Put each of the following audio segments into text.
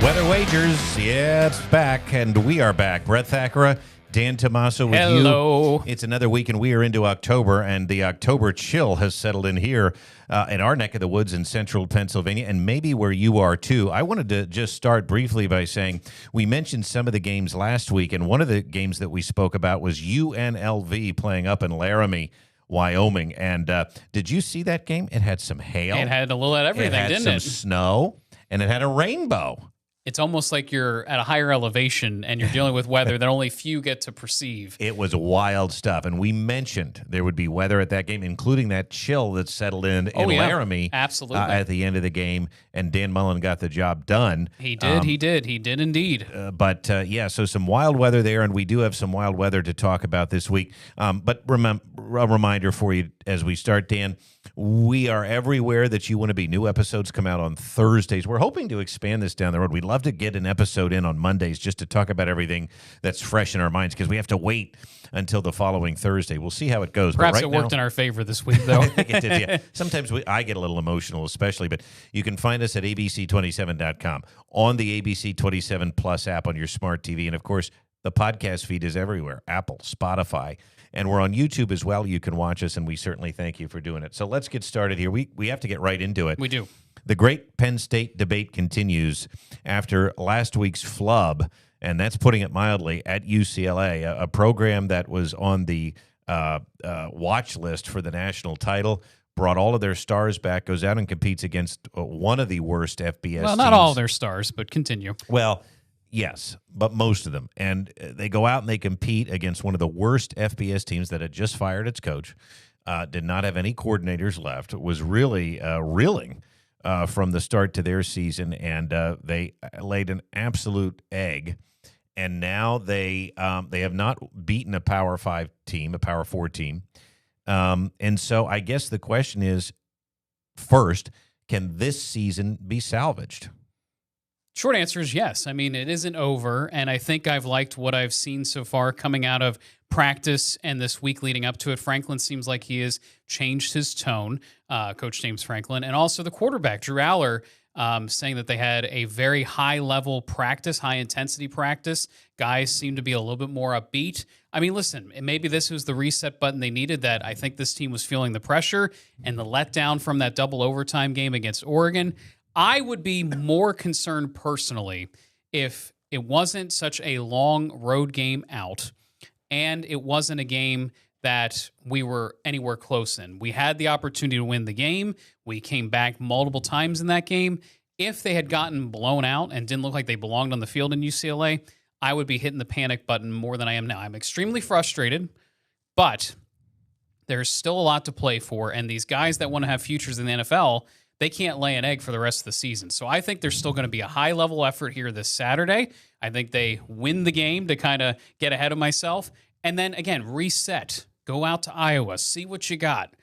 Weather Wagers, yeah, it's back, and we are back. Brett Thackeray, Dan Tomaso with you. Hello. It's another week, and we are into October, and the October chill has settled in here in our neck of the woods in central Pennsylvania, and maybe where you are, too. I wanted to just start briefly by saying we mentioned some of the games last week, and one of the games that we spoke about was UNLV playing up in Laramie, Wyoming. And did you see that game? It had some hail. It had a little of everything, didn't it? It had some snow, and it had a rainbow. It's almost like you're at a higher elevation and you're dealing with weather that only few get to perceive. It was wild stuff, and we mentioned there would be weather at that game, including that chill that settled in Laramie absolutely. At the end of the game, and Dan Mullen got the job done. He did indeed. But so some wild weather there, and we do have some wild weather to talk about this week. But a reminder for you as we start, Dan, we are everywhere that you want to be. New episodes come out on Thursdays. We're hoping to expand this down the road. We'd love to get an episode in on Mondays just to talk about everything that's fresh in our minds, because we have to wait until the following Thursday. We'll see how it goes. Perhaps but right it worked now, in our favor this week, though. I think it did, yeah. Sometimes I get a little emotional, especially, but you can find us at abc27.com, on the ABC27 Plus app on your smart TV, and, of course, the podcast feed is everywhere, Apple, Spotify, and we're on YouTube as well. You can watch us, and we certainly thank you for doing it. So let's get started here. We have to get right into it. We do. The great Penn State debate continues after last week's flub, and that's putting it mildly, at UCLA, a program that was on the watch list for the national title, brought all of their stars back, goes out and competes against one of the worst FBS Well, not teams. all their stars, but continue. Well, yes, but most of them. And they go out and they compete against one of the worst FBS teams that had just fired its coach, did not have any coordinators left, was really reeling from the start to their season, and they laid an absolute egg. And now they have not beaten a Power 5 team, a Power 4 team. And so I guess the question is, first, can this season be salvaged? Short answer is yes. I mean, it isn't over, and I think I've liked what I've seen so far coming out of practice and this week leading up to it. Franklin seems like he has changed his tone, Coach James Franklin, and also the quarterback, Drew Aller, saying that they had a very high-level practice, high-intensity practice. Guys seem to be a little bit more upbeat. I mean, listen, maybe this was the reset button they needed, that I think this team was feeling the pressure and the letdown from that double overtime game against Oregon. I would be more concerned personally if it wasn't such a long road game out and it wasn't a game that we were anywhere close in. We had the opportunity to win the game. We came back multiple times in that game. If they had gotten blown out and didn't look like they belonged on the field in UCLA, I would be hitting the panic button more than I am now. I'm extremely frustrated, but there's still a lot to play for, and these guys that want to have futures in the NFL, they can't lay an egg for the rest of the season. So I think there's still going to be a high-level effort here this Saturday. I think they win the game to kind of get ahead of myself. And then, again, reset. Go out to Iowa. See what you got.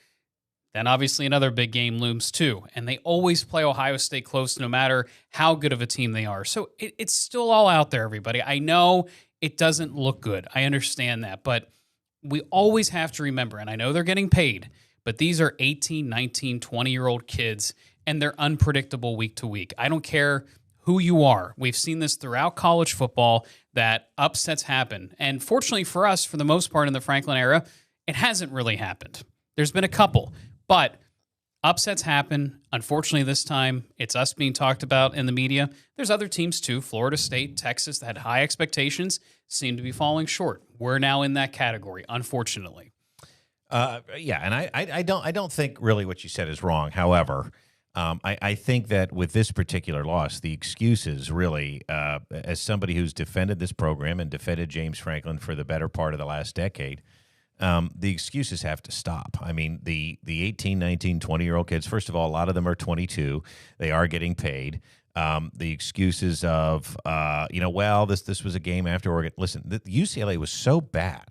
Then, obviously, another big game looms, too. And they always play Ohio State close no matter how good of a team they are. So it's still all out there, everybody. I know it doesn't look good. I understand that. But we always have to remember, and I know they're getting paid, but these are 18, 19, 20-year-old kids, and they're unpredictable week to week. I don't care who you are. We've seen this throughout college football, that upsets happen. And fortunately for us, for the most part in the Franklin era, it hasn't really happened. There's been a couple, but upsets happen. Unfortunately, this time, it's us being talked about in the media. There's other teams too, Florida State, Texas, that had high expectations, seem to be falling short. We're now in that category, unfortunately. And I don't think really what you said is wrong. However, I think that with this particular loss, the excuses really, as somebody who's defended this program and defended James Franklin for the better part of the last decade, the excuses have to stop. I mean, the 18, 19, 20-year-old kids, first of all, a lot of them are 22. They are getting paid. The excuses of, this was a game after Oregon. Listen, the UCLA was so bad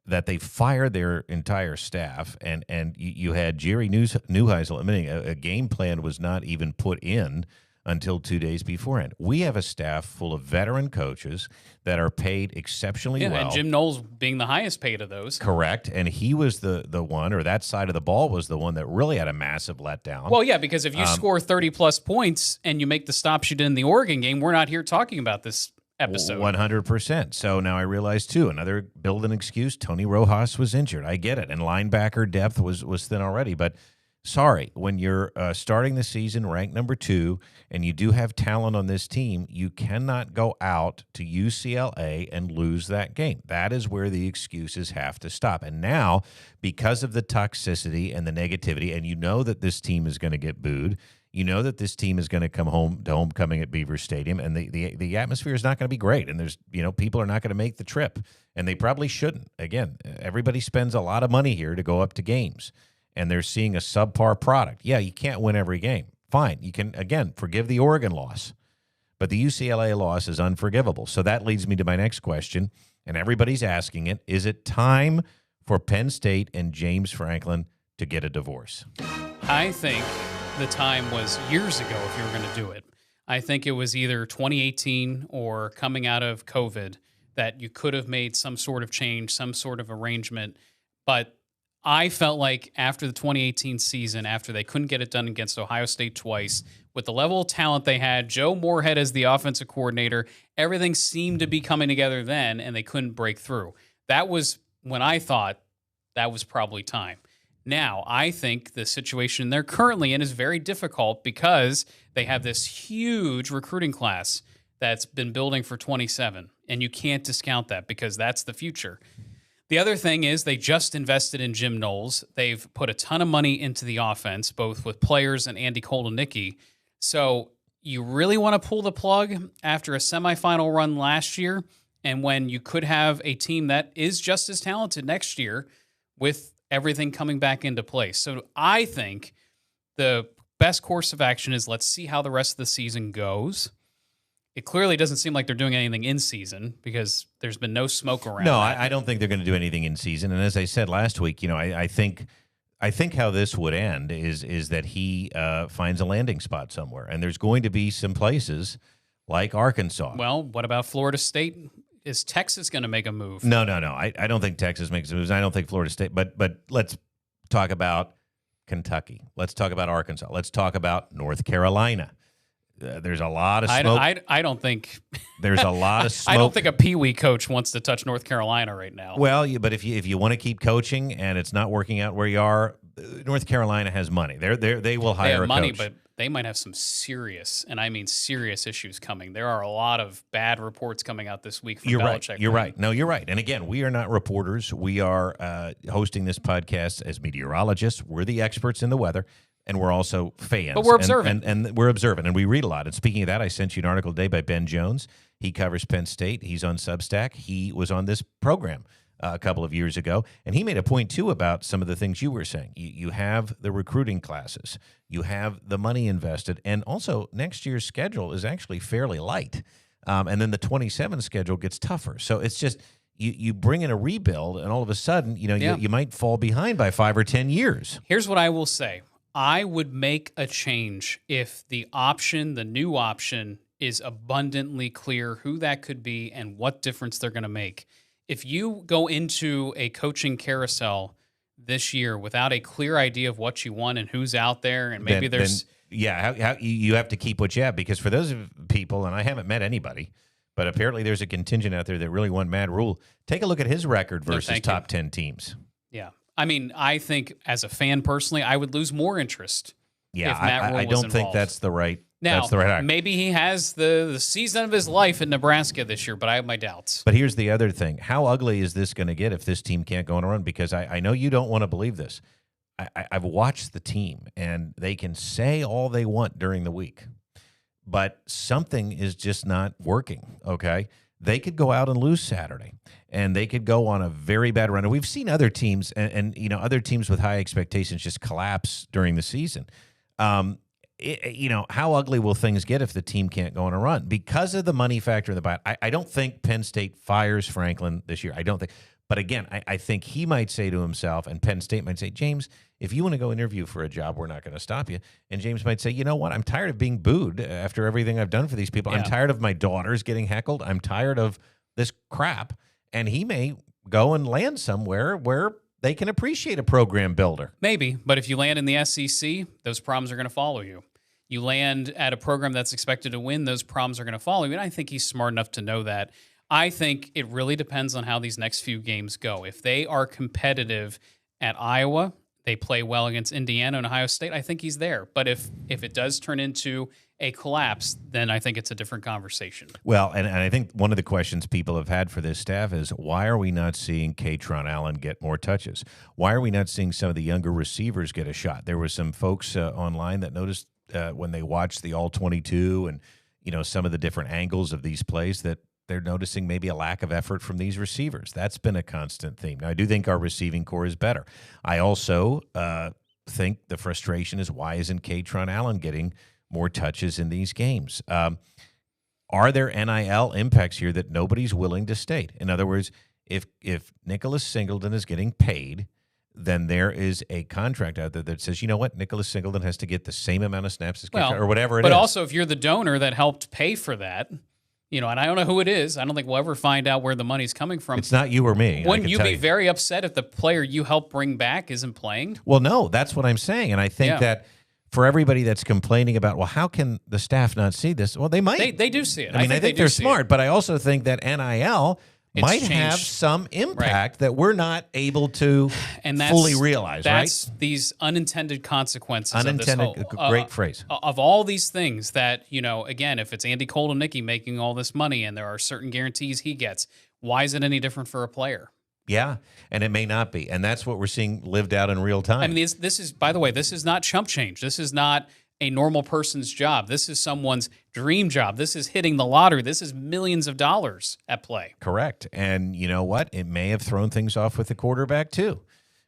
that they fired their entire staff, and you had Jerry Neuheisel admitting a game plan was not even put in until 2 days beforehand. We have a staff full of veteran coaches that are paid exceptionally well. And Jim Knowles being the highest paid of those. Correct. And he was the one, or that side of the ball was the one that really had a massive letdown. Well, yeah, because if you score 30-plus points and you make the stops you did in the Oregon game, we're not here talking about this episode. 100%. So now I realize, too, another build an excuse, Tony Rojas was injured. I get it. And linebacker depth was thin already. But sorry, when you're starting the season ranked number 2 and you do have talent on this team, you cannot go out to UCLA and lose that game. That is where the excuses have to stop. And now, because of the toxicity and the negativity, and you know that this team is going to get booed, you know that this team is going to come home to homecoming at Beaver Stadium, and the atmosphere is not going to be great. And there's people are not going to make the trip, and they probably shouldn't. Again, everybody spends a lot of money here to go up to games, and they're seeing a subpar product. Yeah, you can't win every game. Fine, you can again forgive the Oregon loss, but the UCLA loss is unforgivable. So that leads me to my next question, and everybody's asking it: is it time for Penn State and James Franklin to get a divorce? I think the time was years ago if you were going to do it. I think it was either 2018 or coming out of COVID that you could have made some sort of change, some sort of arrangement. But I felt like after the 2018 season, after they couldn't get it done against Ohio State twice, with the level of talent they had, Joe Moorhead as the offensive coordinator, everything seemed to be coming together then, and they couldn't break through. That was when I thought that was probably time. Now, I think the situation they're currently in is very difficult because they have this huge recruiting class that's been building for 27, and you can't discount that because that's the future. The other thing is they just invested in Jim Knowles. They've put a ton of money into the offense, both with players and Andy Koldenicki. So you really want to pull the plug after a semifinal run last year, and when you could have a team that is just as talented next year with everything coming back into place. So I think the best course of action is let's see how the rest of the season goes. It clearly doesn't seem like they're doing anything in season because there's been no smoke around. No, I don't think they're going to do anything in season. And as I said last week, I think how this would end is that he finds a landing spot somewhere, and there's going to be some places like Arkansas. Well, what about Florida State? Is Texas going to make a move? No. I don't think Texas makes moves. I don't think Florida State. But let's talk about Kentucky. Let's talk about Arkansas. Let's talk about North Carolina. There's a lot of smoke. I don't think there's a lot of smoke. I don't think a Pee Wee coach wants to touch North Carolina right now. Well, but if you want to keep coaching and it's not working out where you are, North Carolina has money. They will hire they have a money, coach. But they might have some serious, and I mean serious issues coming. There are a lot of bad reports coming out this week from Belichick. You're right. No, you're right. And again, we are not reporters. We are hosting this podcast as meteorologists. We're the experts in the weather, and we're also fans. But we're observant. And we're observant, and we read a lot. And speaking of that, I sent you an article today by Ben Jones. He covers Penn State. He's on Substack. He was on this program a couple of years ago, and he made a point, too, about some of the things you were saying. You have the recruiting classes. You have the money invested, and also next year's schedule is actually fairly light, and then the 27 schedule gets tougher. So it's just you bring in a rebuild, and all of a sudden, you might fall behind by 5 or 10 years. Here's what I will say. I would make a change if the new option, is abundantly clear who that could be and what difference they're going to make. If you go into a coaching carousel this year without a clear idea of what you want and who's out there, and maybe how you have to keep what you have, because for those people, and I haven't met anybody, but apparently there's a contingent out there that really want Matt Rule. Take a look at his record versus top 10 teams. Yeah. I mean, I think as a fan personally, I would lose more interest. Yeah, if Matt Rule I was don't involved. think that's the right. Now, that's the right. Maybe he has the season of his life in Nebraska this year, but I have my doubts. But here's the other thing: how ugly is this going to get if this team can't go on a run? Because I know you don't want to believe this. I've watched the team, and they can say all they want during the week, but something is just not working. Okay. They could go out and lose Saturday, and they could go on a very bad run. And we've seen other teams, and other teams with high expectations just collapse during the season. How ugly will things get if the team can't go on a run? Because of the money factor in the buyout, I don't think Penn State fires Franklin this year. I don't think. But again, I think he might say to himself, and Penn State might say, James, if you want to go interview for a job, we're not going to stop you. And James might say, you know what? I'm tired of being booed after everything I've done for these people. I'm tired of my daughters getting heckled. I'm tired of this crap. And he may go and land somewhere where they can appreciate a program builder. Maybe, but if you land in the SEC, those problems are going to follow you. You land at a program that's expected to win, those problems are going to follow you. And I think he's smart enough to know that. I think it really depends on how these next few games go. If they are competitive at Iowa, they play well against Indiana and Ohio State, I think he's there. But if it does turn into a collapse, then I think it's a different conversation. Well, and I think one of the questions people have had for this staff is, why are we not seeing Katron Allen get more touches? Why are we not seeing some of the younger receivers get a shot? There were some folks online that noticed when they watched the All-22 and some of the different angles of these plays that they're noticing maybe a lack of effort from these receivers. That's been a constant theme. Now, I do think our receiving core is better. I also think the frustration is, why isn't Katron Allen getting more touches in these games? Are there NIL impacts here that nobody's willing to state? In other words, if Nicholas Singleton is getting paid, then there is a contract out there that says, you know what, Nicholas Singleton has to get the same amount of snaps as or whatever it is. But also, if you're the donor that helped pay for that, and I don't know who it is. I don't think we'll ever find out where the money's coming from. It's not you or me. Wouldn't you be very upset if the player you helped bring back isn't playing? Well, no, that's what I'm saying. And I think that for everybody that's complaining about, well, how can the staff not see this? Well, they might. They do see it. I think they're smart, but I also think that NIL might have some impact that we're not able to fully realize, that's right? These unintended consequences. Great phrase. Of all these things that, again, if it's Andy Koldenicki making all this money and there are certain guarantees he gets, why is it any different for a player? Yeah, and it may not be. And that's what we're seeing lived out in real time. I mean, this is, by the way, this is not chump change. This is not a normal person's job. This is someone's dream job. This is hitting the lottery. This is millions of dollars at play. Correct. And you know what? It may have thrown things off with the quarterback too,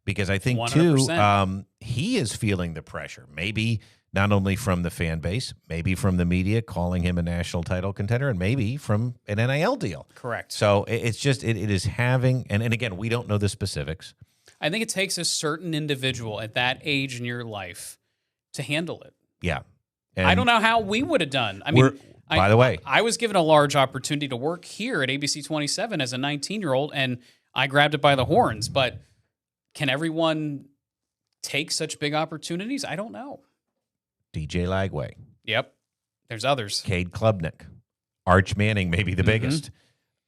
because I think 100%. too, he is feeling the pressure. Maybe not only from the fan base, maybe from the media calling him a national title contender, and maybe from an NIL deal. Correct. So it's just it is having, and again, we don't know the specifics. I think it takes a certain individual at that age in your life to handle it. Yeah. And I don't know how we would have done. I mean, by the way, I was given a large opportunity to work here at ABC 27 as a 19-year-old, and I grabbed it by the horns. But can everyone take such big opportunities? I don't know. DJ Lagway. Yep. There's others. Cade Klubnik. Arch Manning may be the biggest.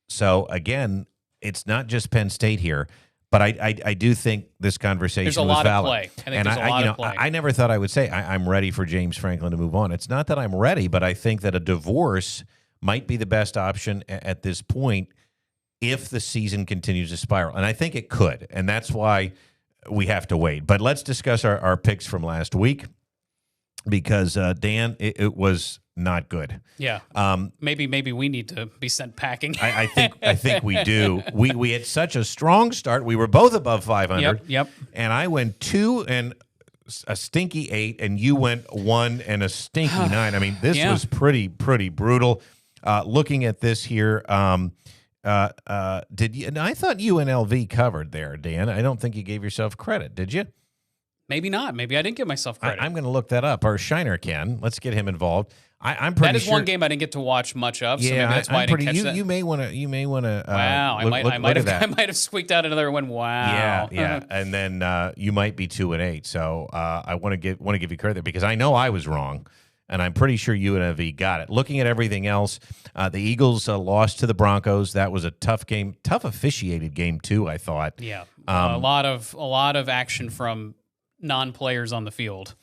So, again, it's not just Penn State here. But I do think this conversation was valid. There's a lot of play. I think there's a lot of play. I never thought I would say I'm ready for James Franklin to move on. It's not that I'm ready, but I think that a divorce might be the best option at this point if the season continues to spiral. And I think it could, and that's why we have to wait. But let's discuss our picks from last week because, Dan, it was not good. Yeah. Maybe we need to be sent packing. I think we do. We had such a strong start. We were both above 500. Yep. And I went 2 and a stinky 8, and you went 1 and a stinky 9. I mean, this was pretty brutal. Looking at this here, did you? And I thought UNLV covered there, Dan. I don't think you gave yourself credit, did you? Maybe not. Maybe I didn't give myself credit. I'm going to look that up. Our Shiner can. Let's get him involved. I'm pretty that is sure, one game I didn't get to watch much of. So yeah, maybe that's why I didn't catch that. You may want to. Wow, I might have squeaked out another one. Wow. Yeah. And then you might be 2 and 8. So I want to give you credit because I know I was wrong, and I'm pretty sure UNLV got it. Looking at everything else, the Eagles lost to the Broncos. That was a tough game, tough officiated game too. I thought. Yeah. A lot of action from non-players on the field.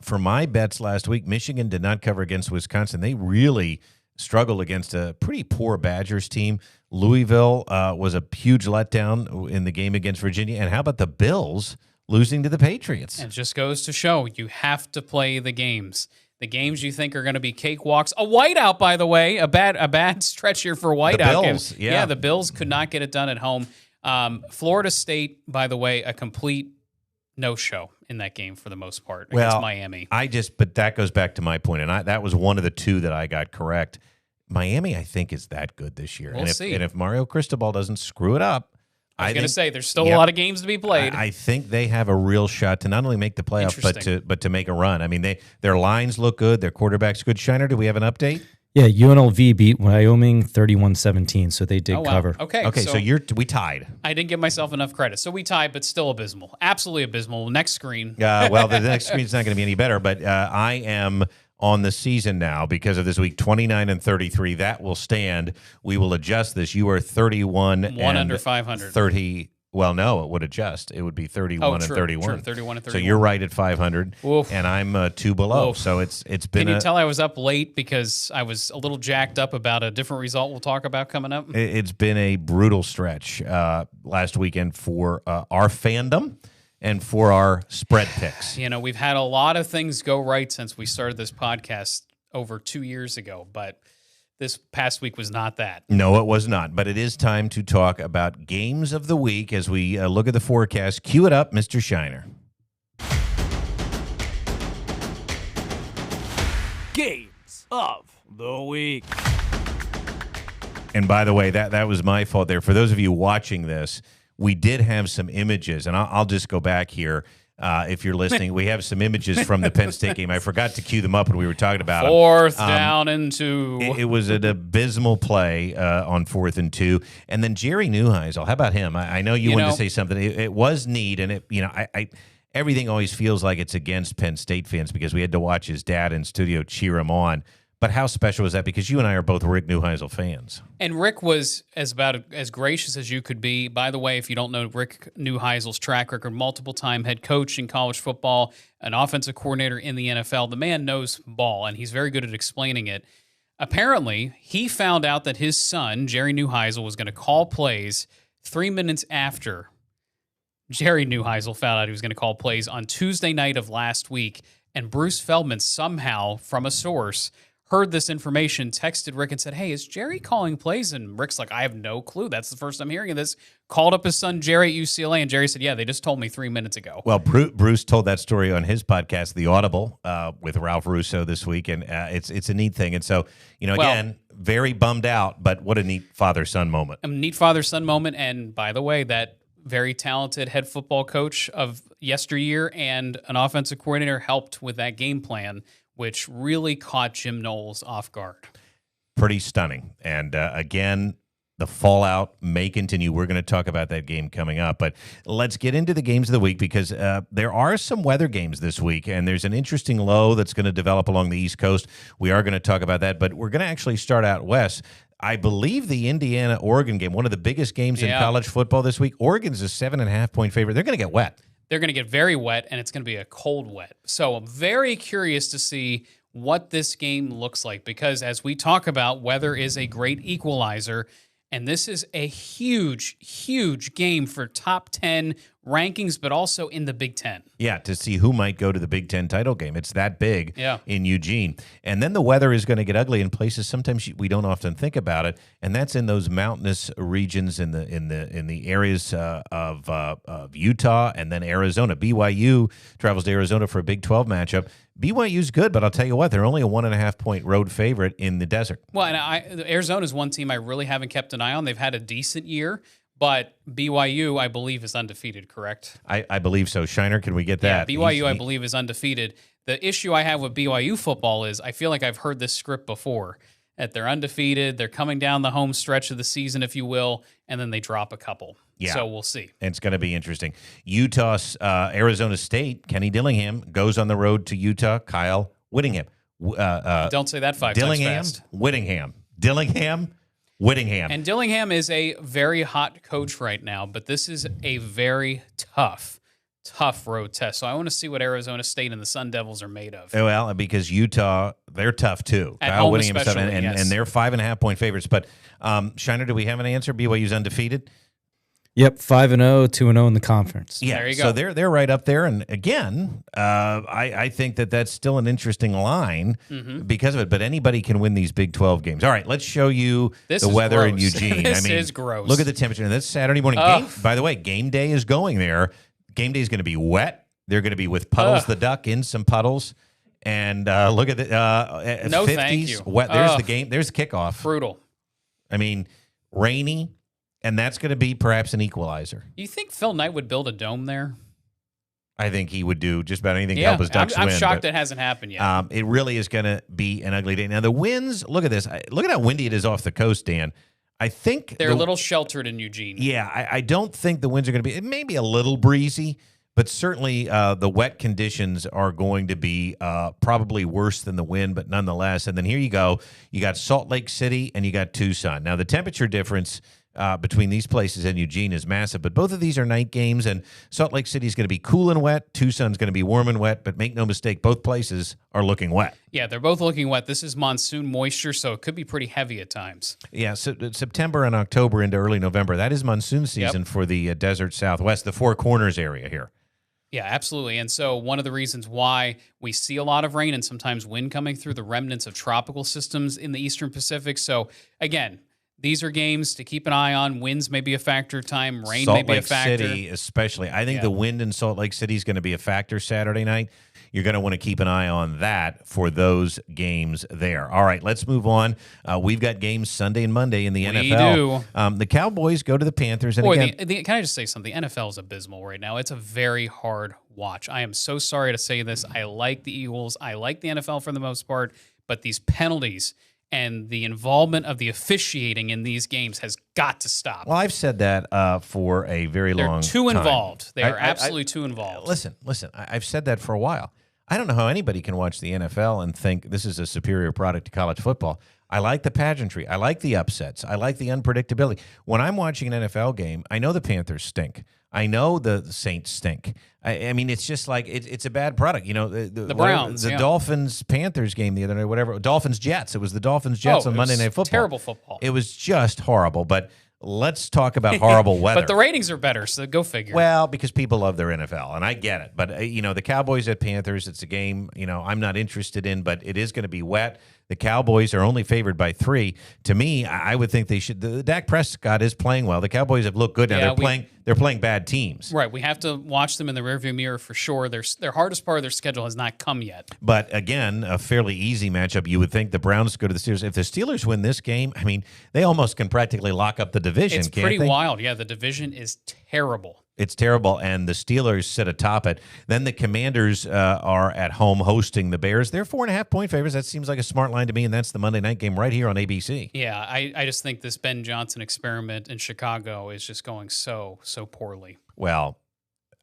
For my bets last week, Michigan did not cover against Wisconsin. They really struggled against a pretty poor Badgers team. Louisville was a huge letdown in the game against Virginia. And how about the Bills losing to the Patriots? It just goes to show you have to play the games. The games you think are going to be cakewalks. A whiteout, by the way, a bad stretch here for whiteout. The Bills, yeah, the Bills could not get it done at home. Florida State, by the way, a complete no-show in that game for the most part against Miami. But that goes back to my point, and that was one of the two that I got correct. Miami, I think, is that good this year. We'll see. And if Mario Cristobal doesn't screw it up, I was going to say, there's still yep, a lot of games to be played. I think they have a real shot to not only make the playoffs, but to make a run. I mean, their lines look good. Their quarterback's good. Shiner, do we have an update? Yeah, UNLV beat Wyoming 31-17, so they did cover. Okay, so we tied. I didn't give myself enough credit. So we tied, but still abysmal. Absolutely abysmal. Next screen. Well, the next screen's not going to be any better, but I am on the season now because of this week, 29-33. That will stand. We will adjust this. You are 31 1 under 500. 30. Well, no, it would adjust. It would be 31 and 31. True, 31 and 31. So you're right at 500, and I'm 2 below. Oof. So it's been. Can you tell I was up late because I was a little jacked up about a different result we'll talk about coming up? It's been a brutal stretch last weekend for our fandom and for our spread picks. We've had a lot of things go right since we started this podcast over 2 years ago, but this past week was not that. No, it was not. But it is time to talk about games of the week as we look at the forecast. Cue it up, Mr. Shiner. Games of the week. And by the way, that was my fault there. For those of you watching this, we did have some images, and I'll just go back here. If you're listening, we have some images from the Penn State game. I forgot to cue them up when we were talking about it. Fourth down and 2. It was an abysmal play on 4th and 2. And then Jerry Neuheisel, how about him? I know you wanted to say something. It was neat, and everything always feels like it's against Penn State fans because we had to watch his dad in studio cheer him on. But how special was that? Because you and I are both Rick Neuheisel fans. And Rick was about as gracious as you could be. By the way, if you don't know Rick Neuheisel's track record, multiple-time head coach in college football, an offensive coordinator in the NFL, the man knows ball, and he's very good at explaining it. Apparently, he found out that his son, Jerry Neuheisel, was going to call plays 3 minutes after Jerry Neuheisel found out he was going to call plays on Tuesday night of last week, and Bruce Feldman somehow, from a source, heard this information, texted Rick and said, hey, is Jerry calling plays? And Rick's like, I have no clue. That's the first I'm hearing of this. Called up his son, Jerry, at UCLA, and Jerry said, yeah, they just told me 3 minutes ago. Well, Bruce told that story on his podcast, The Audible, with Ralph Russo this week, and it's a neat thing. And so, again, very bummed out, but what a neat father-son moment. A neat father-son moment, and by the way, that very talented head football coach of yesteryear and an offensive coordinator helped with that game plan, which really caught Jim Knowles off guard. Pretty stunning. And again, the fallout may continue. We're going to talk about that game coming up. But let's get into the games of the week because there are some weather games this week, and there's an interesting low that's going to develop along the East Coast. We are going to talk about that, but we're going to actually start out west. I believe the Indiana-Oregon game, one of the biggest games in college football this week. Oregon's a 7.5-point favorite. They're going to get wet. They're going to get very wet, and it's going to be a cold wet. So I'm very curious to see what this game looks like because as we talk about, weather is a great equalizer, and this is a huge, huge game for top 10 rankings, but also in the Big Ten. Yeah, to see who might go to the Big Ten title game. It's that big in Eugene. And then the weather is going to get ugly in places sometimes we don't often think about it, and that's in those mountainous regions in the areas of Utah and then Arizona. BYU travels to Arizona for a Big 12 matchup. BYU's good, but I'll tell you what, they're only a 1.5-point road favorite in the desert. Well, and Arizona's one team I really haven't kept an eye on. They've had a decent year. But BYU, I believe, is undefeated, correct? I believe so. Shiner, can we get that? Yeah, BYU, I believe, is undefeated. The issue I have with BYU football is I feel like I've heard this script before, that they're undefeated, they're coming down the home stretch of the season, if you will, and then they drop a couple. Yeah. So we'll see. It's going to be interesting. Utah, Arizona State, Kenny Dillingham goes on the road to Utah. Kyle Whittingham. Don't say that 5 times fast. Dillingham. Whittingham. And Dillingham is a very hot coach right now, but this is a very tough road test. So I want to see what Arizona State and the Sun Devils are made of. Well, because Utah, they're tough too. At Kyle home Whittingham especially, and they're 5.5-point favorites. But Shiner, do we have an answer? BYU's undefeated? Yep, 5-0, 2-0 in the conference. Yeah, there you go. So they're right up there. And again, I think that's still an interesting line because of it. But anybody can win these Big 12 games. All right, let's show you the weather in Eugene. This is gross. Look at the temperature. And this Saturday morning. By the way, game day is going there. Game day is going to be wet. They're going to be with Puddles the Duck in some puddles. And look at the 50s. Thank you. Wet. There's the game. There's the kickoff. Brutal. I mean, rainy. And that's going to be perhaps an equalizer. You think Phil Knight would build a dome there? I think he would do just about anything to help his Ducks win. I'm shocked it hasn't happened yet. It really is going to be an ugly day. Now, the winds, look at this. Look at how windy it is off the coast, Dan. I think they're a little sheltered in Eugene. Yeah, I don't think the winds are going to be – it may be a little breezy, but certainly the wet conditions are going to be probably worse than the wind, but nonetheless. And then here you go. You got Salt Lake City and you got Tucson. Now, the temperature difference – between these places and Eugene is massive, but both of these are night games, and Salt Lake City is going to be cool and wet. Tucson's going to be warm and wet, but make no mistake, both places are looking wet. Yeah, they're both looking wet. This is monsoon moisture, so it could be pretty heavy at times. Yeah, so September and October into early November, that is monsoon season for the desert Southwest, the Four Corners area here. Yeah, absolutely. And so one of the reasons why we see a lot of rain and sometimes wind coming through the remnants of tropical systems in the Eastern Pacific. So, again, these are games to keep an eye on. Winds may be a factor time. Rain may be a factor. Salt Lake City especially. I think the wind in Salt Lake City is going to be a factor Saturday night. You're going to want to keep an eye on that for those games there. All right, let's move on. We've got games Sunday and Monday in the NFL. We do. The Cowboys go to the Panthers. And Boy, again, can I just say something? NFL is abysmal right now. It's a very hard watch. I am so sorry to say this. I like the Eagles. I like the NFL for the most part, but these penalties and the involvement of the officiating in these games has got to stop. Well, I've said that for a very long time. They're too involved. They are absolutely too involved. Listen, I've said that for a while. I don't know how anybody can watch the NFL and think this is a superior product to college football. I like the pageantry. I like the upsets. I like the unpredictability. When I'm watching an NFL game, I know the Panthers stink. I know the Saints stink. I mean, it's just like it's a bad product. You know, the Browns, the Dolphins-Panthers game the other night, whatever. Dolphins-Jets. It was the Dolphins-Jets on Monday Night Football. Terrible football. It was just horrible. But let's talk about horrible weather. But the ratings are better, so go figure. Well, because people love their NFL, and I get it. But, the Cowboys at Panthers, it's a game, I'm not interested in, but it is going to be wet. The Cowboys are only favored by 3. To me, I would think they should. The Dak Prescott is playing well. The Cowboys have looked good now. They're playing bad teams. Right. We have to watch them in the rearview mirror for sure. Their hardest part of their schedule has not come yet. But again, a fairly easy matchup. You would think the Browns go to the Steelers. If the Steelers win this game, I mean, they almost can practically lock up the division. It's pretty wild. Yeah, the division is terrible. It's terrible, and the Steelers sit atop it. Then the Commanders are at home hosting the Bears. They're 4.5-point favorites. That seems like a smart line to me, and that's the Monday night game right here on ABC. Yeah, I just think this Ben Johnson experiment in Chicago is just going so poorly. Well,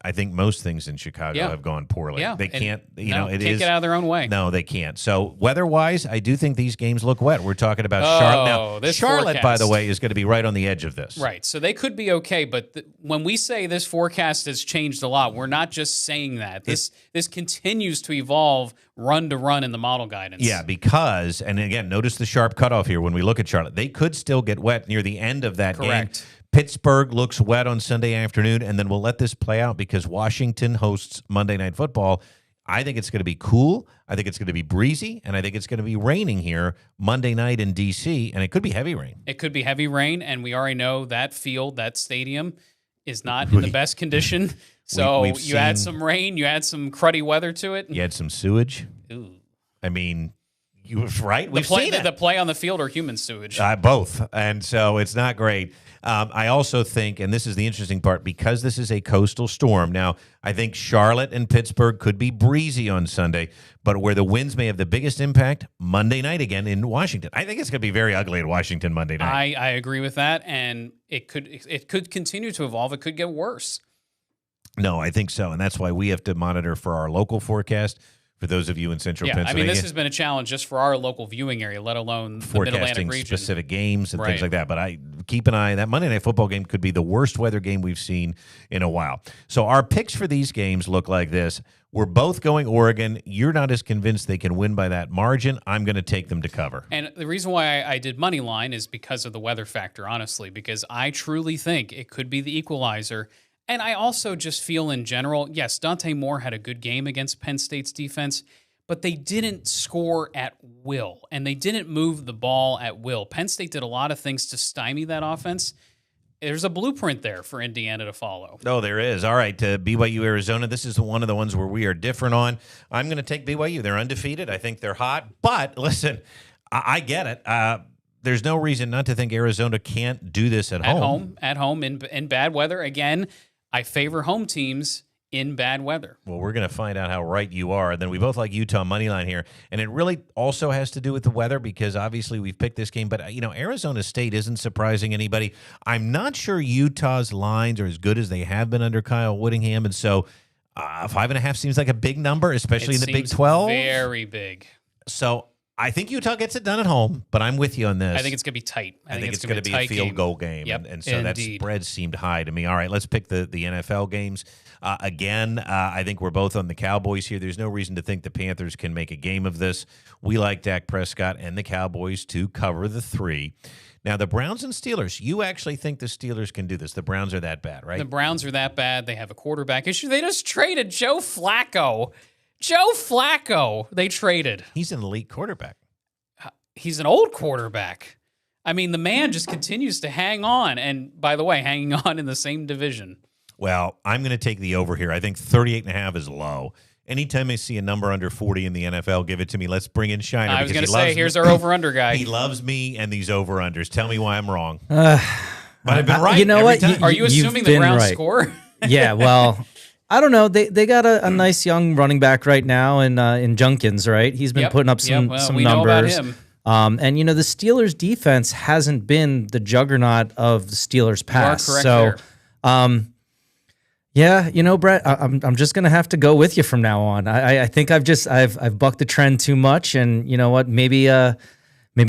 I think most things in Chicago have gone poorly. Yeah. They can't, can't get out of their own way. No, they can't. So weather-wise, I do think these games look wet. We're talking about Charlotte. Now, Charlotte, by the way, is going to be right on the edge of this. Right. So they could be okay, but when we say this forecast has changed a lot, we're not just saying that. This continues to evolve run to run in the model guidance. Yeah, because, and again, notice the sharp cutoff here when we look at Charlotte. They could still get wet near the end of that game. Pittsburgh looks wet on Sunday afternoon, and then we'll let this play out because Washington hosts Monday Night Football. I think it's going to be cool. I think it's going to be breezy, and I think it's going to be raining here Monday night in D.C., and it could be heavy rain. It could be heavy rain, and we already know that field, that stadium, is not in the best condition. So you add some rain, you add some cruddy weather to it. You add some sewage. Ooh. I mean, we've seen it. The play on the field or human sewage? Both, and so it's not great. I also think, and this is the interesting part, because this is a coastal storm. Now, I think Charlotte and Pittsburgh could be breezy on Sunday, but where the winds may have the biggest impact, Monday night again in Washington. I think it's going to be very ugly in Washington Monday night. I agree with that, and it could continue to evolve. It could get worse. No, I think so, and that's why we have to monitor for our local forecast. For those of you in central Pennsylvania. I mean, this has been a challenge just for our local viewing area, let alone the Mid-Atlantic region. Specific games and things like that. But I keep an eye. That Monday Night Football game could be the worst weather game we've seen in a while. So our picks for these games look like this. We're both going Oregon. You're not as convinced they can win by that margin. I'm going to take them to cover. And the reason why I did money line is because of the weather factor, honestly, because I truly think it could be the equalizer. And I also just feel in general, yes, Dante Moore had a good game against Penn State's defense, but they didn't score at will, and they didn't move the ball at will. Penn State did a lot of things to stymie that offense. There's a blueprint there for Indiana to follow. Oh, there is. All right, BYU, Arizona. This is one of the ones where we are different on. I'm going to take BYU. They're undefeated. I think they're hot. But, listen, I get it. there's no reason not to think Arizona can't do this at home. At home in bad weather. Again, I favor home teams in bad weather. Well, we're going to find out how right you are. And then we both like Utah money line here. And it really also has to do with the weather because obviously we've picked this game. But, Arizona State isn't surprising anybody. I'm not sure Utah's lines are as good as they have been under Kyle Whittingham. And so 5.5 seems like a big number, especially in the Big 12. Very big. So I think Utah gets it done at home, but I'm with you on this. I think it's going to be tight. I think it's going to be a field goal game. Yep, and so that spread seemed high to me. All right, let's pick the NFL games. Again, I think we're both on the Cowboys here. There's no reason to think the Panthers can make a game of this. We like Dak Prescott and the Cowboys to cover the 3. Now, the Browns and Steelers, you actually think the Steelers can do this. The Browns are that bad, right? The Browns are that bad. They have a quarterback issue. They just traded Joe Flacco. Joe Flacco, they traded. He's an elite quarterback. He's an old quarterback. I mean, the man just continues to hang on. And by the way, hanging on in the same division. Well, I'm going to take the over here. I think 38.5 is low. Anytime I see a number under 40 in the NFL, give it to me. Let's bring in Shiner. I was going to say, here's our over-under guy. He loves me and these over-unders. Tell me why I'm wrong. But I've been right. You know what? Are you assuming the Browns score? Yeah, well, I don't know. They got a nice young running back right now in Junkins, right? He's been putting up some we numbers. know about him. And the Steelers' defense hasn't been the juggernaut of the Steelers' past. You are correct there. Yeah, Brett, I'm just gonna have to go with you from now on. I think I've bucked the trend too much, and you know what? Maybe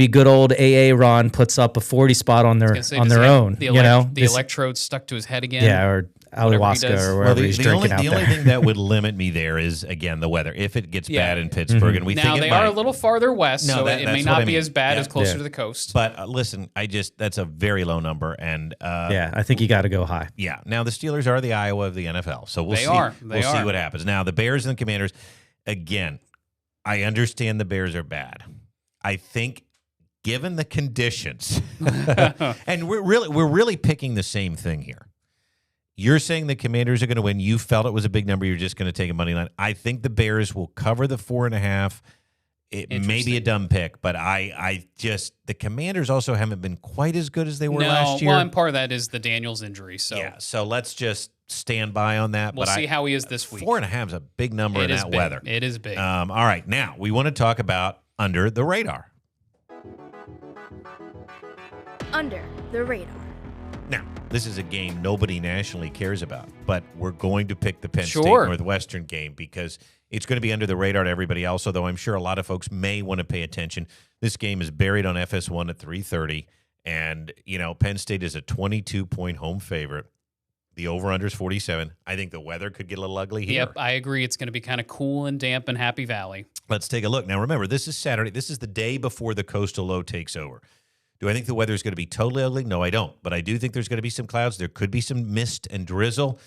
good old AA Ron puts up a 40 spot on their own. The electrodes stuck to his head again. Yeah, or ayahuasca or wherever he's drinking out there. The only thing that would limit me there is, again, the weather. If it gets bad in Pittsburgh, and we now think they are a little farther west, so it may not be as bad as closer to the coast. But listen, that's a very low number, and I think you got to go high. Yeah. Now the Steelers are the Iowa of the NFL, so we'll see. We'll see what happens. Now the Bears and the Commanders. Again, I understand the Bears are bad. I think, given the conditions, and we're really picking the same thing here. You're saying the Commanders are going to win. You felt it was a big number. You're just going to take a money line. I think the Bears will cover the 4.5. It may be a dumb pick, but the Commanders also haven't been quite as good as they were last year. Well, and part of that is the Daniels injury. So yeah, so let's just stand by on that. We'll see how he is this week. 4.5 is a big number in that weather. It is big. All right, now we want to talk about under the radar. Under the radar. Now, this is a game nobody nationally cares about, but we're going to pick the Penn State Northwestern game because it's going to be under the radar to everybody else, although I'm sure a lot of folks may want to pay attention. This game is buried on FS1 at 3:30, and, Penn State is a 22-point home favorite. The over-under is 47. I think the weather could get a little ugly here. Yep, I agree. It's going to be kind of cool and damp in Happy Valley. Let's take a look. Now, remember, this is Saturday. This is the day before the coastal low takes over. Do I think the weather is going to be totally ugly? No, I don't. But I do think there's going to be some clouds. There could be some mist and drizzle.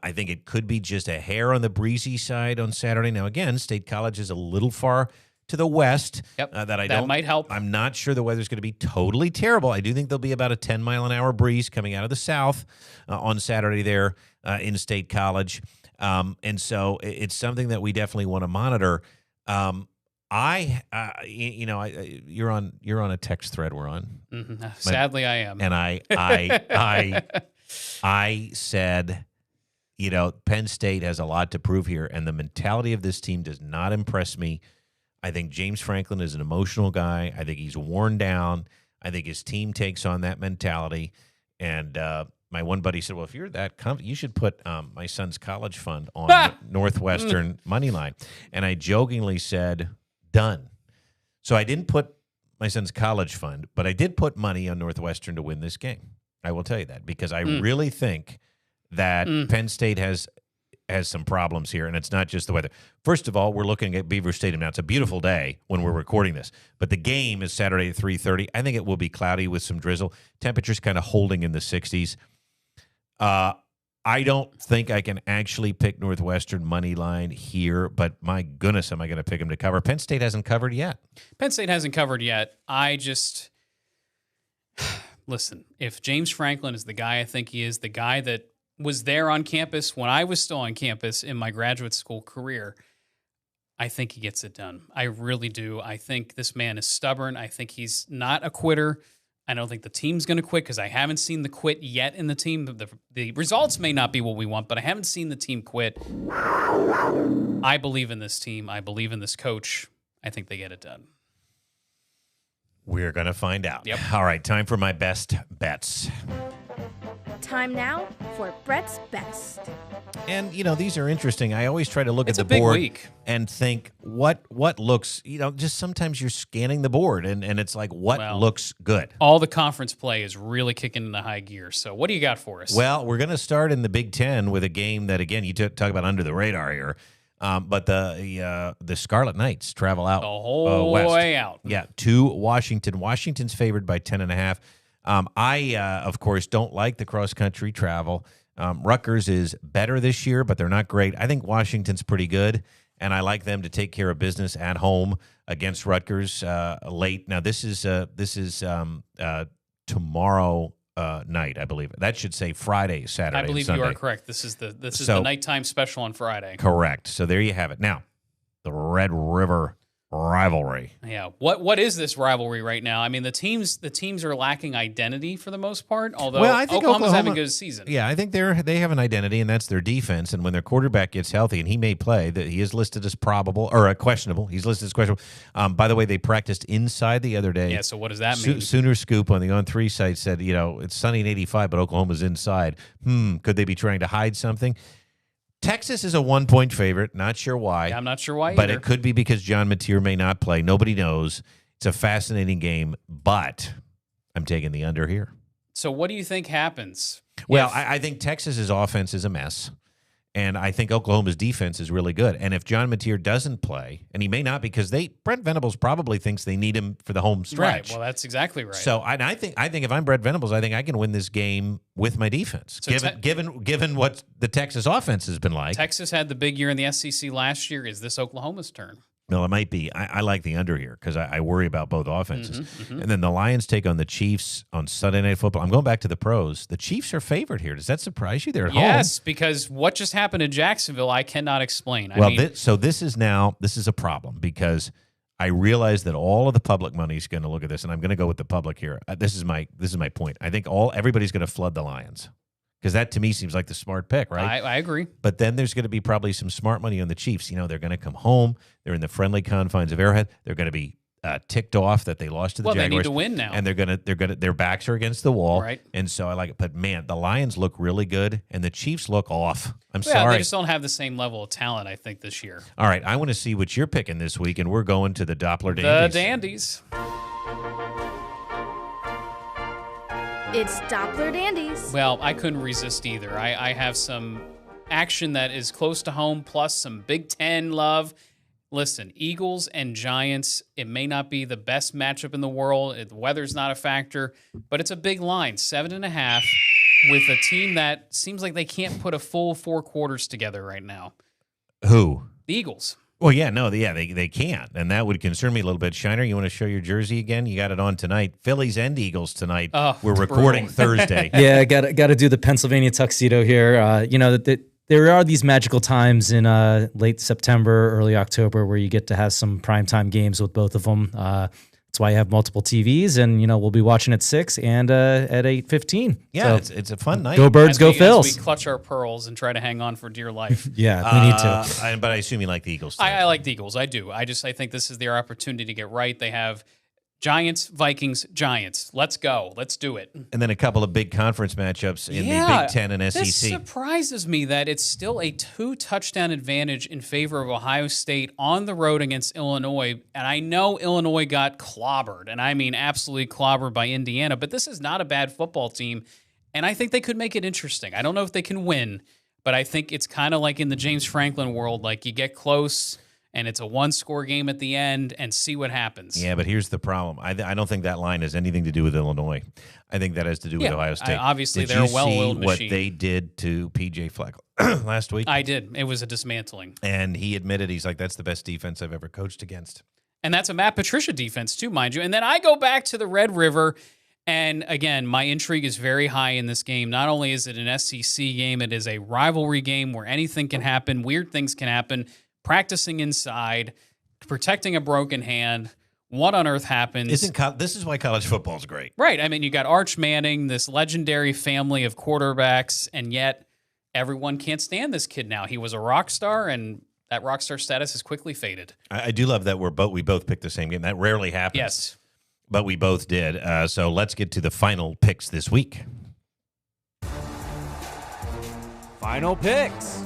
I think it could be just a hair on the breezy side on Saturday. Now, again, State College is a little far to the west. Yep, that might help. I'm not sure the weather's going to be totally terrible. I do think there'll be about a 10-mile-an-hour breeze coming out of the south on Saturday there in State College. And so it's something that we definitely want to monitor. You're on a text thread we're on. Mm-hmm. Sadly, I am. And I said, Penn State has a lot to prove here, and the mentality of this team does not impress me. I think James Franklin is an emotional guy. I think he's worn down. I think his team takes on that mentality. And my one buddy said, well, if you're that confident, you should put my son's college fund on Northwestern money line. And I jokingly said, done. So I didn't put my son's college fund, but I did put money on Northwestern to win this game. I will tell you that because I really think that Penn State has some problems here, and it's not just the weather. First of all, we're looking at Beaver Stadium now. It's a beautiful day when we're recording this, but the game is Saturday at 3:30. I think it will be cloudy with some drizzle. Temperatures kind of holding in the 60s. I don't think I can actually pick Northwestern money line here, but my goodness, am I going to pick them to cover? Penn State hasn't covered yet. Listen, if James Franklin is the guy I think he is, the guy that was there on campus when I was still on campus in my graduate school career, I think he gets it done. I really do. I think this man is stubborn. I think he's not a quitter. I don't think the team's going to quit because I haven't seen the quit yet in the team. The results may not be what we want, but I haven't seen the team quit. I believe in this team. I believe in this coach. I think they get it done. We're going to find out. Yep. All right, time for my best bets. Time now for Brett's Best. And, these are interesting. I always try to look It's at a the big board week. and think what looks, just sometimes you're scanning the board and it's like what looks good. All the conference play is really kicking into high gear. So what do you got for us? Well, we're going to start in the Big Ten with a game that, again, you talk about under the radar here. But the Scarlet Knights travel out the whole west. way out. Yeah, to Washington. Washington's favored by 10.5. I, of course, don't like the cross-country travel. Rutgers is better this year, but they're not great. I think Washington's pretty good, and I like them to take care of business at home against Rutgers late. Now, this is tomorrow night, I believe. That should say Friday, Saturday, I believe and you Sunday. are correct. This is the nighttime special on Friday. Correct. So there you have it. Now, the Red River rivalry. Yeah. What is this rivalry right now? I mean, the teams are lacking identity for the most part. Although I think Oklahoma's having a good season. Yeah, I think they have an identity, and that's their defense. And when their quarterback gets healthy, and he may play, that he is listed as probable or questionable. He's listed as questionable. By the way, they practiced inside the other day. Yeah. So what does that mean? Sooner Scoop on the On3 site said, it's sunny and 85, but Oklahoma's inside. Could they be trying to hide something? Texas is a 1-point favorite. Not sure why. I'm not sure why but either. it could be because John Mateer may not play. Nobody knows. It's a fascinating game, but I'm taking the under here. So what do you think happens? Well, I think Texas's offense is a mess, and I think Oklahoma's defense is really good. And if John Mateer doesn't play, and he may not because Brent Venables probably thinks they need him for the home stretch. Right. Well, that's exactly right. So I think if I'm Brent Venables, I think I can win this game with my defense, So given what the Texas offense has been like. Texas had the big year in the SEC last year. Is this Oklahoma's turn? No, it might be. I like the under here because I worry about both offenses. And then the Lions take on the Chiefs on Sunday Night Football. I'm going back to the pros. The Chiefs are favored here. Does that surprise you? They're at home. Yes, because what just happened in Jacksonville, I cannot explain. This is a problem because I realize that all of the public money is going to look at this, and I'm going to go with the public here. This is my point. I think everybody's going to flood the Lions. Because that, to me, seems like the smart pick, right? I agree. But then there's going to be probably some smart money on the Chiefs. They're going to come home. They're in the friendly confines of Arrowhead. They're going to be ticked off that they lost to the Jaguars. Well, they need to win now. And their backs are against the wall. Right. And so I like it. But, man, the Lions look really good, and the Chiefs look off. I'm sorry. They just don't have the same level of talent, I think, this year. All right, I want to see what you're picking this week, and we're going to the Doppler The Dandies. Dandies. It's Doppler Dandies. Well, I couldn't resist either. I have some action that is close to home, plus some Big Ten love. Listen, Eagles and Giants, it may not be the best matchup in the world. The weather's not a factor, but it's a big line, 7.5, with a team that seems like they can't put a full 4 quarters together right now. Who? The Eagles. Well, they can't, and that would concern me a little bit. Shiner, you want to show your jersey again? You got it on tonight. Phillies and Eagles tonight. Oh, we're recording Thursday. Yeah, got to do the Pennsylvania tuxedo here. There are these magical times in late September, early October where you get to have some primetime games with both of them. That's why you have multiple TVs, and we'll be watching at 6 and at 8:15. Yeah, so, it's a fun night. Go Birds, go Phils. As we clutch our pearls and try to hang on for dear life. Yeah, we need to. But I assume you like the Eagles. I like the Eagles. I do. I think this is their opportunity to get right. They have Giants, Vikings, Giants. Let's go. Let's do it. And then a couple of big conference matchups in the Big Ten and SEC. This surprises me that it's still a 2-touchdown advantage in favor of Ohio State on the road against Illinois. And I know Illinois got clobbered, and I mean absolutely clobbered by Indiana, but this is not a bad football team, and I think they could make it interesting. I don't know if they can win, but I think it's kind of like in the James Franklin world, like you get close and it's a 1-score game at the end, and see what happens. Yeah, but here's the problem. I don't think that line has anything to do with Illinois. I think that has to do with Ohio State. Obviously, did they're you a well-oiled see machine. what they did to P.J. Fleck last week? I did. It was a dismantling. And he admitted, he's like, that's the best defense I've ever coached against. And that's a Matt Patricia defense, too, mind you. And then I go back to the Red River, and again, my intrigue is very high in this game. Not only is it an SEC game, it is a rivalry game where anything can happen, weird things can happen, practicing inside, protecting a broken hand. what on earth happened? This is why college football is great. Right. I mean, you got Arch Manning, this legendary family of quarterbacks, and yet everyone can't stand this kid now. He was a rock star, and that rock star status has quickly faded. I do love that we both picked the same game. That rarely happens. Yes. But we both did. So let's get to the final picks this week. Final picks.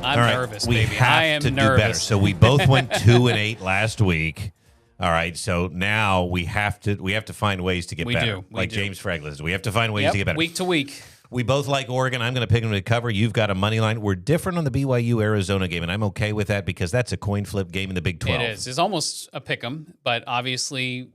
I'm All right, nervous, we baby. have I am to nervous. do better. So we both went 2-8 last week. All right, so now we have to find ways to get better. We do. James Fragler says, we have to find ways to get better. Week to week. We both like Oregon. I'm going to pick them to cover. You've got a money line. We're different on the BYU-Arizona game, and I'm okay with that because that's a coin flip game in the Big 12. It is. It's almost a pick 'em, but obviously,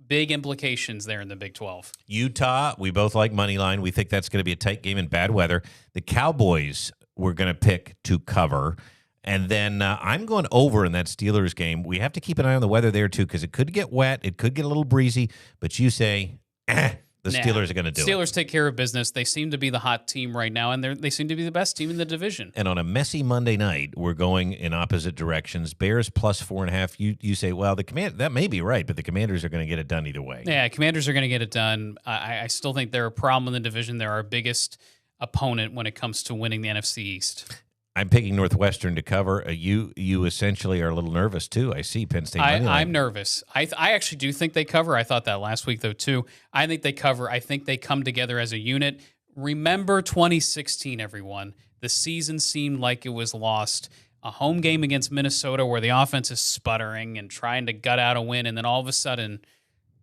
big implications there in the Big 12. Utah, we both like money line. We think that's going to be a tight game in bad weather. The Cowboys, we're going to pick to cover. And then I'm going over in that Steelers game. We have to keep an eye on the weather there, too, because it could get wet. It could get a little breezy. But you say, the Steelers are going to do it. Steelers take care of business. They seem to be the hot team right now, and they seem to be the best team in the division. And on a messy Monday night, we're going in opposite directions. Bears plus 4.5. You say, well, that may be right, but the Commanders are going to get it done either way. Yeah, Commanders are going to get it done. I still think they're a problem in the division. They're our biggest opponent when it comes to winning the NFC East. I'm picking Northwestern to cover. You essentially are a little nervous, too. I see Penn State. I'm nervous. I actually do think they cover. I thought that last week, though, too. I think they cover. I think they come together as a unit. Remember 2016, everyone. The season seemed like it was lost. A home game against Minnesota where the offense is sputtering and trying to gut out a win, and then all of a sudden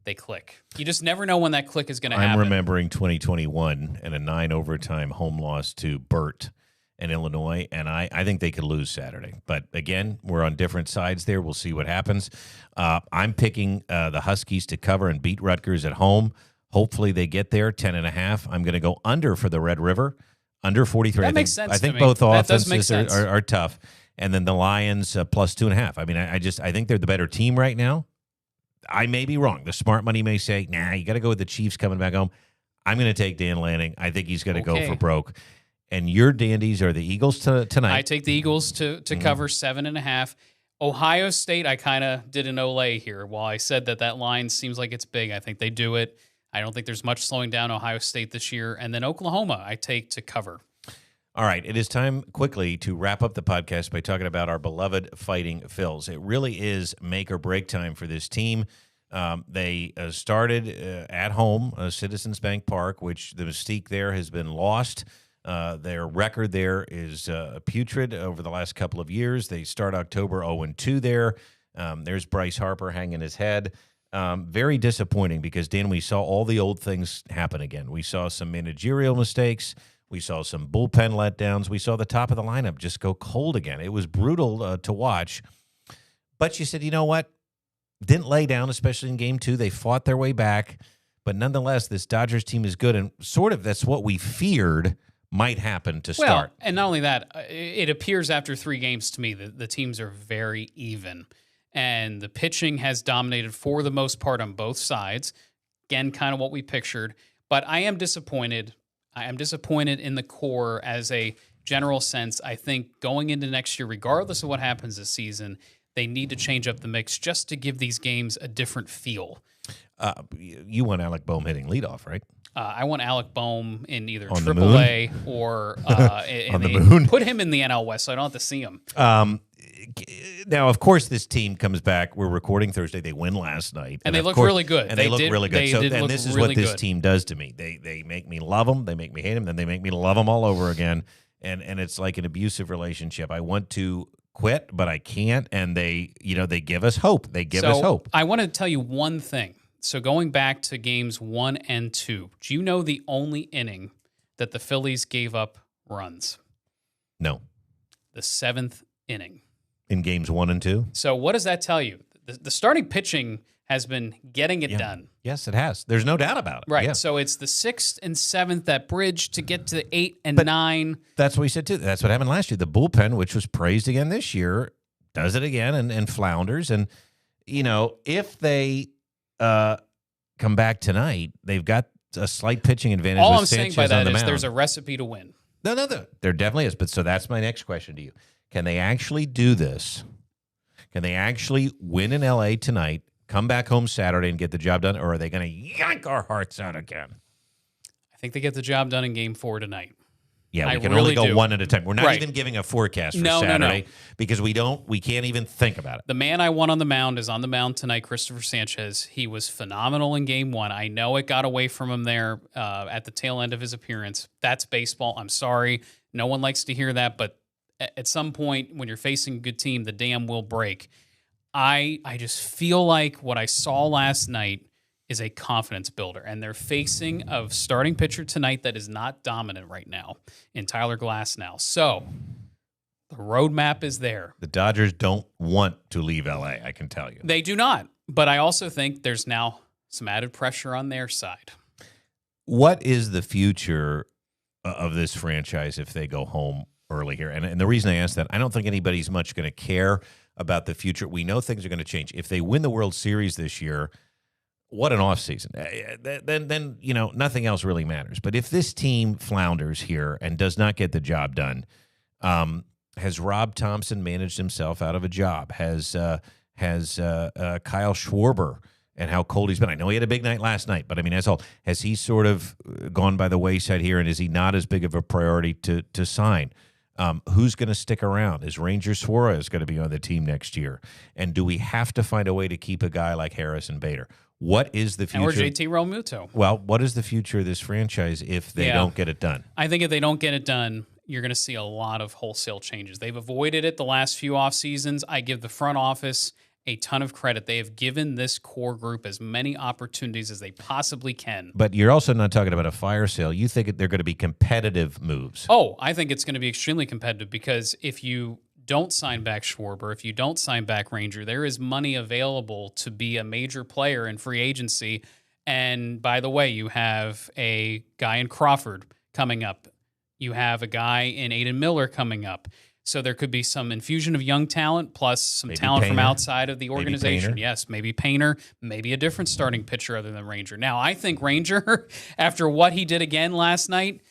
they click. You just never know when that click is going to happen. I'm remembering 2021 and a 9-overtime home loss to Burt in Illinois, and I think they could lose Saturday. But again, we're on different sides there. We'll see what happens. I'm picking the Huskies to cover and beat Rutgers at home. Hopefully they get there, 10.5. I'm going to go under for the Red River, under 43. That makes sense. I think to both me. That does offenses make sense. are tough. And then the Lions plus 2.5. I mean, I think they're the better team right now. I may be wrong. The smart money may say, nah, you got to go with the Chiefs coming back home. I'm going to take Dan Lanning. I think he's going to go for broke. And your dandies are the Eagles tonight. I take the Eagles to cover 7.5. Ohio State, I kind of did an Olay here. While I said that line seems like it's big, I think they do it. I don't think there's much slowing down Ohio State this year. And then Oklahoma, I take to cover. All right, it is time quickly to wrap up the podcast by talking about our beloved Fighting Phils. It really is make or break time for this team. They started at home, Citizens Bank Park, which the mystique there has been lost. Their record there is putrid over the last couple of years. They start October 0-2 there. There's Bryce Harper hanging his head. Very disappointing because, Dan, we saw all the old things happen again. We saw some managerial mistakes. We saw some bullpen letdowns. We saw the top of the lineup just go cold again. It was brutal to watch. But you said, you know what? Didn't lay down, especially in Game 2. They fought their way back. But nonetheless, this Dodgers team is good. And sort of that's what we feared might happen to start. Well, and not only that, it appears after 3 games to me that the teams are very even. And the pitching has dominated for the most part on both sides. Again, kind of what we pictured. But I am disappointed. I am disappointed in the core as a general sense. I think going into next year, regardless of what happens this season, they need to change up the mix just to give these games a different feel. You want Alec Boehm hitting leadoff, right? I want Alec Boehm in either on the AAA or on the moon. Put him in the NL West so I don't have to see him. Now, of course, this team comes back. We're recording Thursday. They win last night. And they look really good. And they look really good. And this is what this good. team does to me. They make me love them. They make me hate them. Then they make me love them all over again. And it's like an abusive relationship. I want to quit, but I can't. And they give us hope. They give us hope. I want to tell you one thing. So going back to games 1 and 2, do you know the only inning that the Phillies gave up runs? No. The 7th inning. In games 1 and 2? So what does that tell you? The starting pitching has been getting it done. Yes, it has. There's no doubt about it. Right. Yeah. So it's the 6th and 7th, that bridge to get to 8 and 9. That's what we said, too. That's what happened last year. The bullpen, which was praised again this year, does it again and flounders. And, if they come back tonight, they've got a slight pitching advantage. All with I'm Sanchez saying by that on the is mound. there's a recipe to win. No, there definitely is. But so that's my next question to you. Can they actually do this? Can they actually win in L.A. tonight, come back home Saturday and get the job done, or are they going to yank our hearts out again? I think they get the job done in Game 4 tonight. Yeah, we I can really only go do. one at a time. We're not Right. even giving a forecast for No. Saturday because we can't even think about it. The man I want on the mound is on the mound tonight, Christopher Sanchez. He was phenomenal in Game 1. I know it got away from him there at the tail end of his appearance. That's baseball. I'm sorry. No one likes to hear that, but at some point when you're facing a good team, the dam will break. I just feel like what I saw last night is a confidence builder, and they're facing a starting pitcher tonight that is not dominant right now in Tyler Glasnow. So the roadmap is there. The Dodgers don't want to leave LA, I can tell you. They do not, but I also think there's now some added pressure on their side. What is the future of this franchise if they go home early here? And the reason I ask that, I don't think anybody's much going to care about the future. We know things are going to change. If they win the World Series this year, what an offseason. Then nothing else really matters. But if this team flounders here and does not get the job done, has Rob Thompson managed himself out of a job? Has Kyle Schwarber and how cold he's been? I know he had a big night last night, but I mean, has he sort of gone by the wayside here, and is he not as big of a priority to sign? Who's going to stick around? Is Ranger Suarez going to be on the team next year? And do we have to find a way to keep a guy like Harrison Bader? What is the future? Or JT Realmuto. Well, what is the future of this franchise if they don't get it done? I think if they don't get it done, you're going to see a lot of wholesale changes. They've avoided it the last few off seasons. I give the front office a ton of credit. They have given this core group as many opportunities as they possibly can. But you're also not talking about a fire sale. You think they're going to be competitive moves. Oh, I think it's going to be extremely competitive because if you don't sign back Schwarber, if you don't sign back Ranger, there is money available to be a major player in free agency. And by the way, you have a guy in Crawford coming up. You have a guy in Aiden Miller coming up. So there could be some infusion of young talent plus some Maybe talent Painter. from outside of the organization. Painter. Yes, maybe Painter, maybe a different starting pitcher other than Ranger. Now, I think Ranger, after what he did again last night,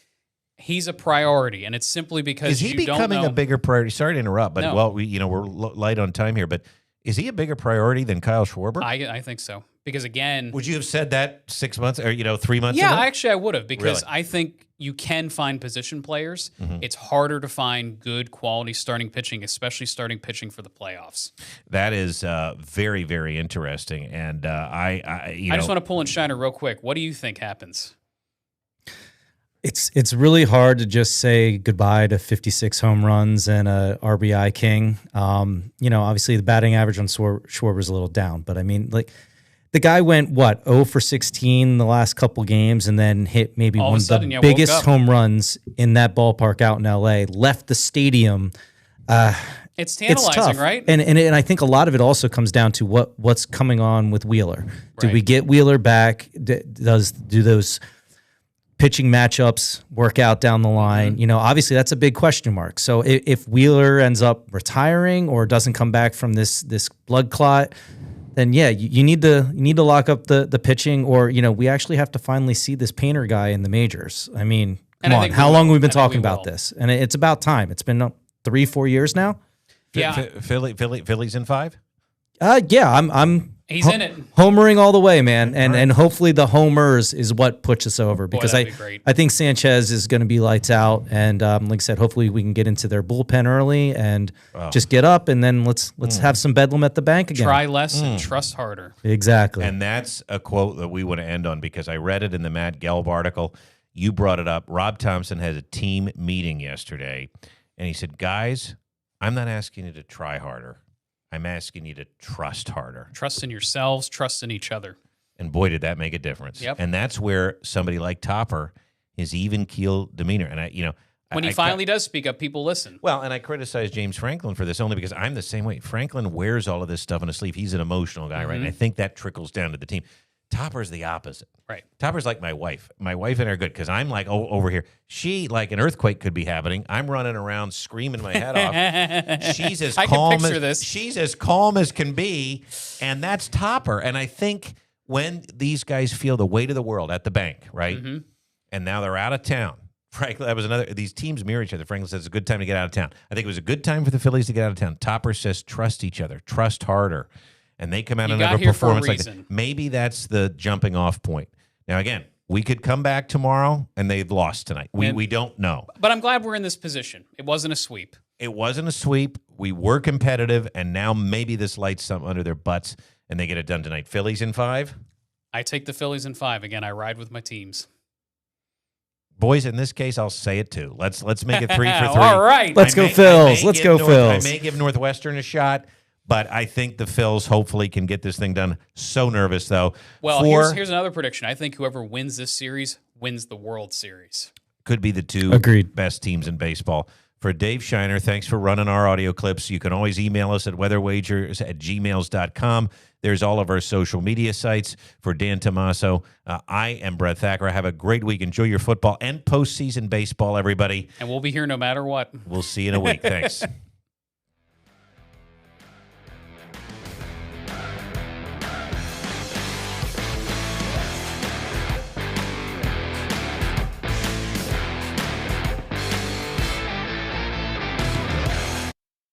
he's a priority, and it's simply because is he you don't becoming know. a bigger priority? Sorry to interrupt, but No. we're light on time here. But is he a bigger priority than Kyle Schwarber? I think so because again, Would you have said that 6 months or 3 months yeah, ago? actually I would have because Really? I think you can find position players. Mm-hmm. It's harder to find good quality starting pitching, especially starting pitching for the playoffs. That is very, very interesting. And I just want to pull in Shiner real quick. What do you think happens? It's really hard to just say goodbye to 56 home runs and a RBI king. Obviously the batting average on Schwarber's a little down, but I mean, like the guy went 0 for 16 the last couple games, and then hit maybe All of one a of sudden, the woke biggest up. home runs in that ballpark out in LA. Left the stadium. It's It's tantalizing, tough, right? And I think a lot of it also comes down to what's coming on with Wheeler. Do we Right. get Wheeler back? Do those pitching matchups work out down the line? Obviously that's a big question mark. So if Wheeler ends up retiring or doesn't come back from this blood clot, then yeah, you need to lock up the pitching, or we actually have to finally see this Painter guy in the majors. I mean, And come I on, think how we long will. have we been I think talking we about will. this? And it's about time. It's been 3-4 years now. Yeah. Phillies in 5? Yeah, I'm He's in it. homering all the way, man, and hopefully the homers is what puts us over because that'd be great. I think Sanchez is going to be lights out, and like I said, hopefully we can get into their bullpen early and just get up, and then let's have some bedlam at the bank again. Try less and trust harder. Exactly. And that's a quote that we want to end on because I read it in the Matt Gelb article. You brought it up. Rob Thompson had a team meeting yesterday, and he said, guys, I'm not asking you to try harder. I'm asking you to trust harder. Trust in yourselves, trust in each other. And boy, did that make a difference. Yep. And that's where somebody like Topper, his even keel demeanor. And When he finally does speak up, people listen. Well, and I criticize James Franklin for this only because I'm the same way. Franklin wears all of this stuff on his sleeve. He's an emotional guy, right? And I think that trickles down to the team. Topper's the opposite. Right. Topper's like my wife. My wife and I are good because I'm like over here. She, like an earthquake could be happening. I'm running around screaming my head off. She's as I can calm picture as this. she's as calm as can be, and that's Topper. And I think when these guys feel the weight of the world at the bank, right? And now they're out of town. Frankly, that was another. These teams mirror each other. Franklin says it's a good time to get out of town. I think it was a good time for the Phillies to get out of town. Topper says trust each other, trust harder. and they come out You and got have a here for a performance like reason. that, maybe that's the jumping off point. Now, again, we could come back tomorrow and they've lost tonight. We don't know. But I'm glad we're in this position. It wasn't a sweep. It wasn't a sweep. We were competitive, and now maybe this lights something under their butts, and they get it done tonight. Phillies in 5? I take the Phillies in 5. Again, I ride with my teams. Boys, in this case, I'll say it too. Let's make it 3 for 3. All right. Let's go Phils. Let's go Phils. I may give Northwestern a shot, but I think the Phils hopefully can get this thing done. So nervous, though. Well, here's another prediction. I think whoever wins this series wins the World Series. Could be the two best teams in baseball. For Dave Shiner, thanks for running our audio clips. You can always email us at weatherwagers@gmails.com. There's all of our social media sites. For Dan Tomaso, I am Brett Thacker. Have a great week. Enjoy your football and postseason baseball, everybody. And we'll be here no matter what. We'll see you in a week. Thanks.